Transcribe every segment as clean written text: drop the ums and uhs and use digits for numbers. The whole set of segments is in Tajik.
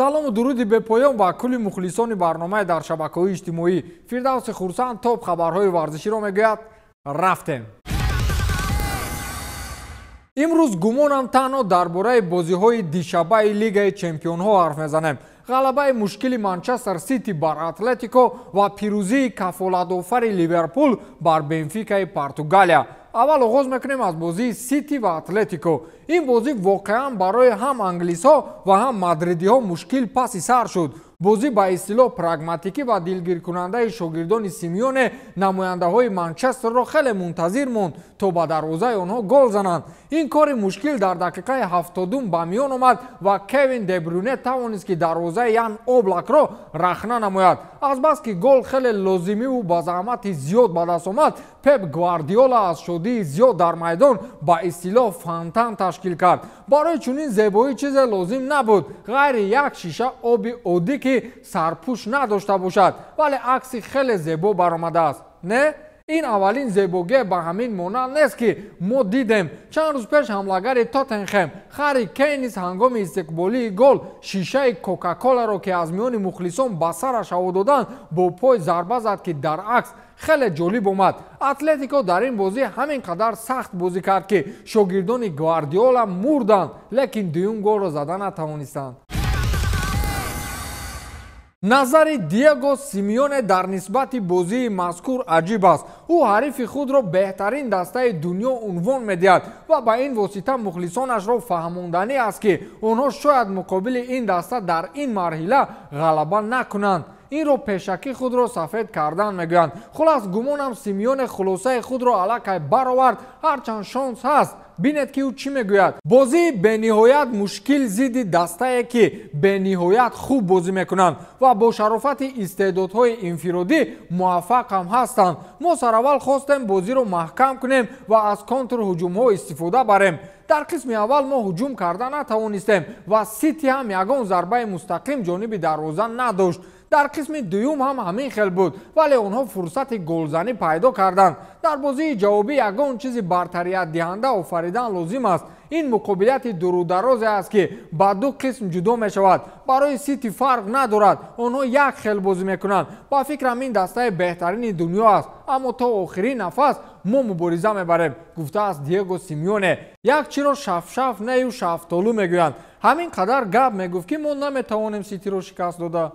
салому дуруди бепоён ба кулли мухлисони барномаи дар шабакаҳои иҷтимоӣ. Фирдавси Хурсанд топ хабарҳои варзиширо мегӯяд. Рафтем. имрӯз гумонам танҳо дар бораи бозиҳои дишабаи Лигаи Чемпионҳо ҳарф мезанем. ғалабаи мушкили Манчестер Сити бар Атлетико ва пирӯзии кафолатофари Ливерпул бар Бенфикаи Португалия. аввал оғоз мекунем аз бозии Сити ва Атлетико. ин бозӣ воқеан барои ҳам англисҳо ва ҳам мадридиҳо мушкил паси сар шуд. бозӣ ба истилоҳ прагматикӣ ва дилгиркунандаи шогирдони Симеоне намояндаҳои Манчестерро хеле мунтазир монд то ба дарвозаи онҳо гол зананд. ин кори мушкил дар дақиқаи 70 ба миён омад ва Кевин Де Брюне тавонист ки дарвозаи Ян Облакро рахна намояд. азбаски гол хеле лозимиву ба заҳмати зиёд ба даст омад, Пеп Гвардиола аз шодии зиёд дар майдон ба истилоҳ фонтан ташкил кард. барои чунин зебоӣ чизе лозим набуд ғайри як шиша оби оддӣ ки сарпӯш надошта бошад, вале акси хеле зебо баромадааст. не? ин аввалин зебогӣ ба ҳамин монанд нест ки мо дидем. чанд рӯз пеш ҳамлагари Тоттенхем Харри Кейн низ ҳангоми истиқболии гол шишаи Кока-Коларо ки аз миёни мухлисон ба сараш ҳаво доданд бо пой зарба зад ки дар акс хеле ҷолиб омад. Атлетико дар ин бозӣ ҳамин қадар сахт бозӣ кард ки шогирдони Гвардиола мурданд, лекин дуюм голро зада натавонистанд. назари Диего Симеоне дар нисбати бозии мазкур аҷиб аст. ӯ ҳарифи худро беҳтарин дастаи дунё унвон медиҳад ва ба ин восита мухлисонашро фаҳмонданӣ аст ки онҳо шояд муқобили ин даста дар ин марҳила ғалаба накунанд. инро пешакӣ худро сафед кардан мегӯянд. хулас гумонам Симеоне хулосаи худро аллакай баровард, ҳарчанд шонс ҳаст. бинед ки ӯ чӣ мегӯяд. бозии бениҳоят мушкил зидди дастае ки бениҳоят хуб бозӣ мекунанд ва бо шарофати истеъдодҳои инфиродӣ муваффақ ҳам ҳастанд. мо сараввал хостем бозиро маҳкам кунем ва аз контрҳуҷумҳо истифода барем. дар қисми аввал мо ҳуҷум карда натавонистем ва Сити ҳам ягон зарбаи мустақим ҷониби дарвоза надошт. дар қисми дуюм ҳам ҳамин хел буд, вале онҳо фурсати голзанӣ пайдо карданд. дар бозии ҷавобӣ ягон чизи бартариятдиҳанда офаридан лозим аст. ин муқобилияти дурударозе аст ки ба ду қисм ҷудо мешавад. барои Сити фарқ надорад, онҳо як хел бозӣ мекунанд. ба фикрам ин дастаи беҳтарини дунё аст, аммо то охирин нафас мо мубориза мебарем, гуфтааст Диего Симеоне. якчиро шафшаф нею шафтолу мегӯянд. ҳамин қадар гап мегуфт ки мо наметавонем Ситиро шикаст дода.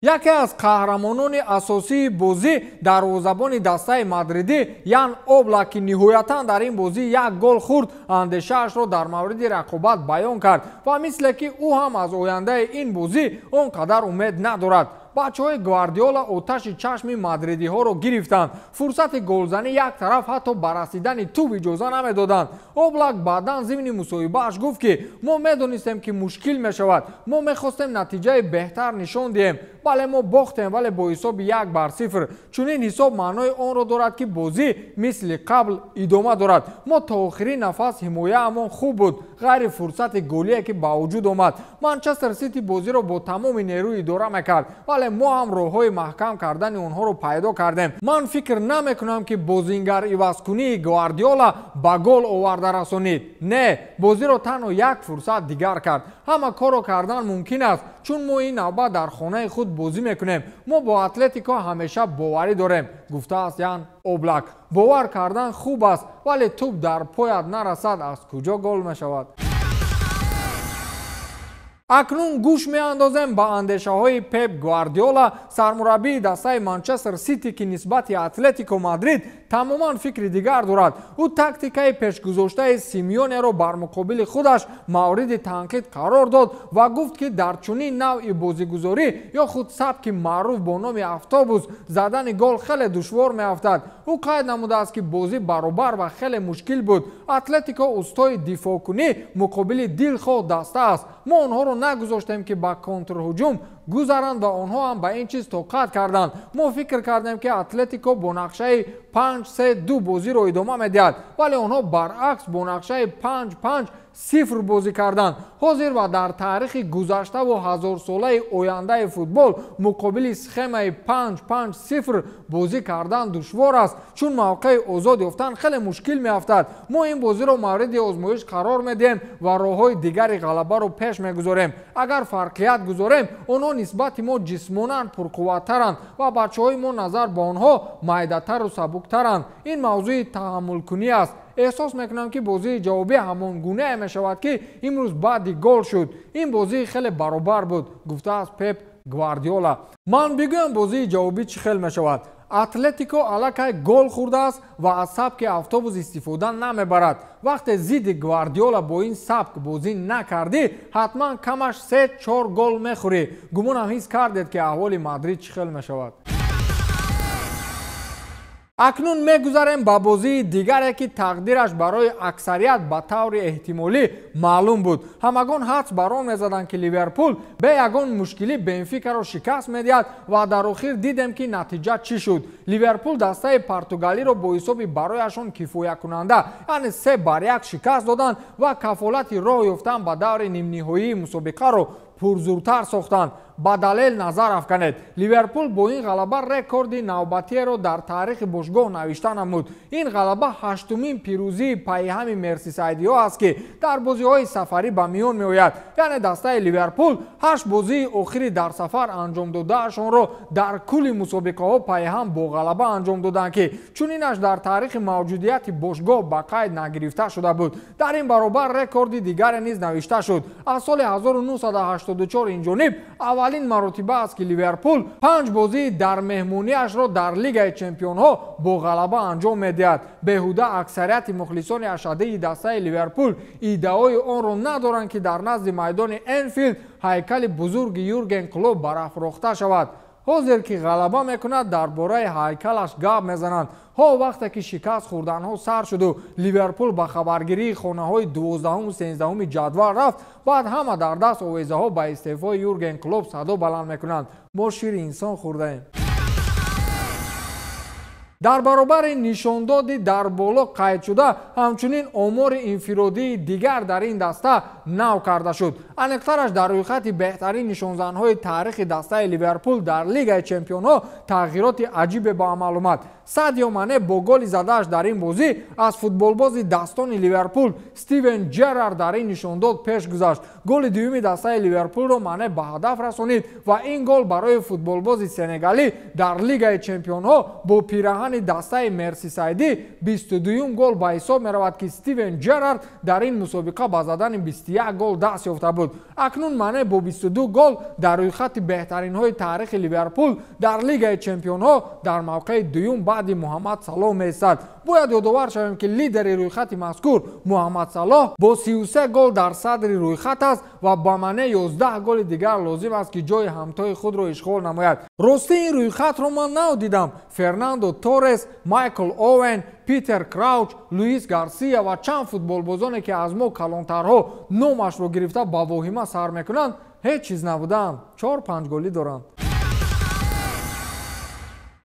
яке аз қаҳрамонони асосии бозӣ дарвозабони дастаи мадридӣ Ян Облак ки ниҳоятан дар ин бозӣ як гол хӯрд, андешаашро дар мавриди рақобат баён кард ва мисле ки ӯ ҳам аз ояндаи ин бозӣ он қадар умед надорад. бачаҳои Гвардиола оташи чашми мадридиҳоро гирифтанд. фурсати голзанӣ як тараф ҳатто ба расидани тӯб иҷоза намедоданд. Облак баъдан зимни мусоҳибааш гуфт ки мо медонистем ки мушкил мешавад. мо мехостем натиҷаи беҳтар нишон диҳем. бале мо бохтем, вале бо ҳисоби 1-0. чунин ҳисоб маънои онро дорад ки бозӣ мисли қабл идома дорад. мо то охирин нафас ҳимояамон хуб буд, ғайри фурсати голие ки ба вуҷуд омад. Манчестер Сити бозиро бо тамоми нерӯ идора мекард, вале мо ҳам роҳҳои маҳкам кардани онҳоро пайдо кардем. ман фикр намекунам ки бозингар ивазкунии Гвардиола ба гол оварда расонид. не, бозиро танҳо як фурсат дигар кард. ҳама корро кардан мумкин аст, чун мо ин навбат дар хонаи худ бозӣ мекунем. мо бо Атлетико ҳамеша боварӣ дорем, гуфтааст Ян Облак. бовар кардан хуб аст, вале тӯб дар поят нарасад аз куҷо гол мешавад? акнун гӯш меандозем ба андешаҳои Пеп Гвардиола, сармураббии дастаи Манчестер Сити ки нисбати Атлетико Мадрид тамоман фикри дигар дорад. ӯ тактикаи пешгузоштаи Симеонеро бар муқобили худаш мавриди танқид қарор дод ва гуфт ки дар чунин навъи бозигузорӣ ё худ сабки маъруф бо номи автобус задани гол хеле душвор меафтад. ӯ қайд намудааст ки бозӣ баробар ва хеле мушкил буд. Атлетико устои дифоъкунӣ муқобили дилхоҳ даста аст. мо онҳоро нагузоштем ки ба контрҳуҷум گذارند و آنها هم به این چیز توقع کردند. ما فکر کردیم که اتلتیکو با نقشه 5-3-2 بازی رو ادامه میدهد، ولی آنها برعکس با نقشه 5-5-0 بازی کردند. حاضر و در تاریخ گذشته و هزار ساله آینده فوتبال مقابل سخم 5-5-0 بازی کردن دشوار است، چون موقع آزاد یافتن خیلی مشکل میافتد. ما این بازی رو مورد آزمایش قرار میدیم و راههای دیگر غلبه رو پیش میگذاریم. اگر فرقیت گذاریم آنها نسبت ما جسمانا پرقوت‌ترند و بچه‌های ما نظر به آنها معده‌تر و سبک‌ترند. این موضوع تحمل کنی است. احساس میکنم که بازی جوابی همان گونه می شود که امروز بعد گل شد. این بازی خیلی برابر بود، گفته است پپ گواردیولا. من بگویم بازی جوابی چه خیلی می شود. اتلتیکو الکی گل خورده است و از سبک اتوبوس استفاده نمیبرد. وقتی ضد گواردیولا با این سبک بازی نکردی حتما کمش 3-4 گل میخوری. گمانم حس کردید که احوال مادرید چه خیلی می شود. اکنون میگذاریم به بازی دیگری که تقدیرش برای اکثریت به طور احتمالی معلوم بود. همگان حدس بر آن میزدند که لیورپول به یگان مشکلی بنفیکا را شکست میدهد و در آخر دیدیم که نتیجه چی شد. لیورپول دسته پرتغالی را با حساب برایشان کفایت کننده یعنی 3-1 شکست دادند و کفالت راه یافتن به دور نیم نهایی مسابقه را پرزورتر ساختند. با دلیل نظر افکنید لیورپول با این غلبه رکورد نوبتی را در تاریخ باشگاه نوشته نمود. این غلبه هشتمین پیروزی پیهم مرسیسایدی ها است که در بازی های سفری به میان می آید. یعنی دسته لیورپول 8 بازی آخری در سفر انجام دادهشان را در کل مسابقه ها پیهم با غلبه انجام دادند که چنینش در تاریخ موجودیت باشگاه به قید نگرفته شده بود. در این برابر رکورد دیگر نیز نوشته شد. از سال 1984 این جانب اولین مرتبه است که لیورپول 5 بازی در مهمونیش را در لیگ چمپیون ها با غلبه انجام میدهد. بهوده اکثریت مخلصان اشاده دسته لیورپول ایده‌های آن را ندارند که در نزد میدان انفیلد هیکل بزرگ یورگن کلوپ برافروخته شود. حاضر که غلبه میکند درباره هیکلش گپ میزنند. ها وقتی که شکست خوردن ها سر شد و لیورپول به خبرگیری خانه های 12 و 13 جدول رفت، بعد همه در دست آویزه ها به استعفای یورگن کلوپ صدا بلند میکنند. ما شیر انسان خورده ایم. در برابر نشاندادی در بالا قید شده همچنین آمار انفرادی دیگر در این دسته نو کرده شد. انیقترش در روی خط بهترین نشانزنهای تاریخ دسته لیورپول در لیگ چمپیون ها تغییرات عجیب به عمل آمد. سادیو مانه با گل زدهش در این بازی از فوتبالباز دستان لیورپول استیون جرارد در این نشانداد پیش گذشت. گل دوم دسته لیورپول را مانه به هدف رسانید و این گل برای فوتبالباز سنگالی در لیگ چمپیون ها با پیراهن دسته مرسیسایدی 22 گل به حساب می رود که استیون جرارد در این مسابقه با زدن 21 گل دست یافته بود. اکنون مانه با 22 گل در روی خط بهترین های تاریخ لیورپول در لیگ چمپیون ها در موقع دوم بعد محمد صلاح می ایستد. باید یادآور شویم که لیدر روی خط مذکور محمد صلاح با 33 گل در صدر روی خط است و با مانع 11 گل دیگر لازم است که جای همتای خود را اشغال نماید. راستی این روی خط را من ندیدم. فرناندو تورس، مایکل اوون، پیتر کراوچ، لوئیس گارسیا و چند فوتبالبازانی که از ما کلانترها نامش را گرفته با واهمه سر میکنند هیچ چیز نبودند. 4-5 گلی دارند.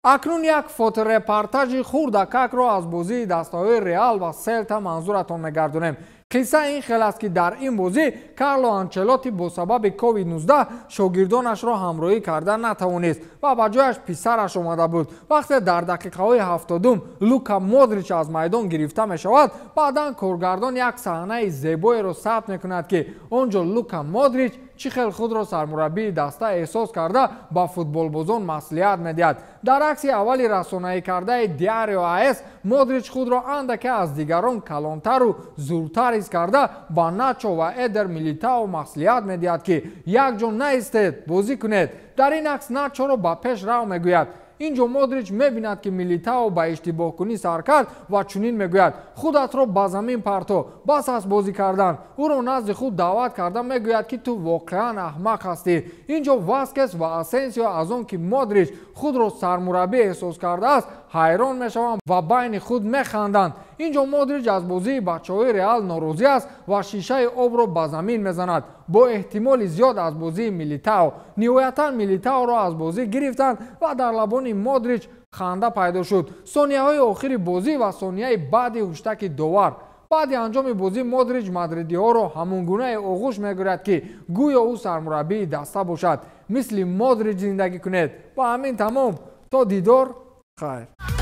اکنون یک فوتورپورتاژ خردکک را از بازی دسته‌های ریال و سلتا منظورتان میگردانیم. قصه این خیلی است که در این بازی کارلو آنچلوتی با سبب کووید 19 شاگردانش را همراهی کرده نتوانست و به جایش پسرش آمده بود. وقتی در دقیقه های 70 لوکا مودریچ از میدان گرفته می شود، بعدا کارگردان یک صحنه زیبایی را ثبت می کند که آنجا لوکا مودریچ چخل خود را سرمربی دسته احساس کرده با فوتبالبازان مصلحت میدهد. در عکس اولی رسانه‌ای کرده دیاریو آیس، مودریچ خود را اندکی از دیگران کلانتر و زورتر حس کرده با ناچو و ادر میلیتائو مصلحت میدهد که یک جا نایستید بازی کنید. در این عکس ناچو را با پیش رو میگوید. اینجا مودریچ میبیند که میلیتائو با اشتباه کنی سر کرد و چنین میگوید خودت را به زمین پرتو، بس از بازی کردن. او را نزد خود دعوت کرده میگوید که تو واقعا احمق هستی. اینجا واسکس و اسنسیو از آن که مودریچ خود را سرمربی احساس کرده است حیران میشوند و بین خود میخندند. اینجا مودریچ از بازی بچه‌های رئال ناراضی است و شیشه آب را به زمین میزند. با احتمال زیاد از بازی میلیتائو. نهایتا میلیتائو را از بازی گرفتند و در لبان مودریچ خنده پیدا شد. ثانیه‌های آخر بازی و ثانیه بعد هشتک داور. بعد انجام بازی مودریچ مادریدی‌ها را همون گونه آغوش می‌گیرد که گویا او سرمربی دسته باشد. مثل مودریچ زندگی کنید. با همین تمام. تا دیدار خیر.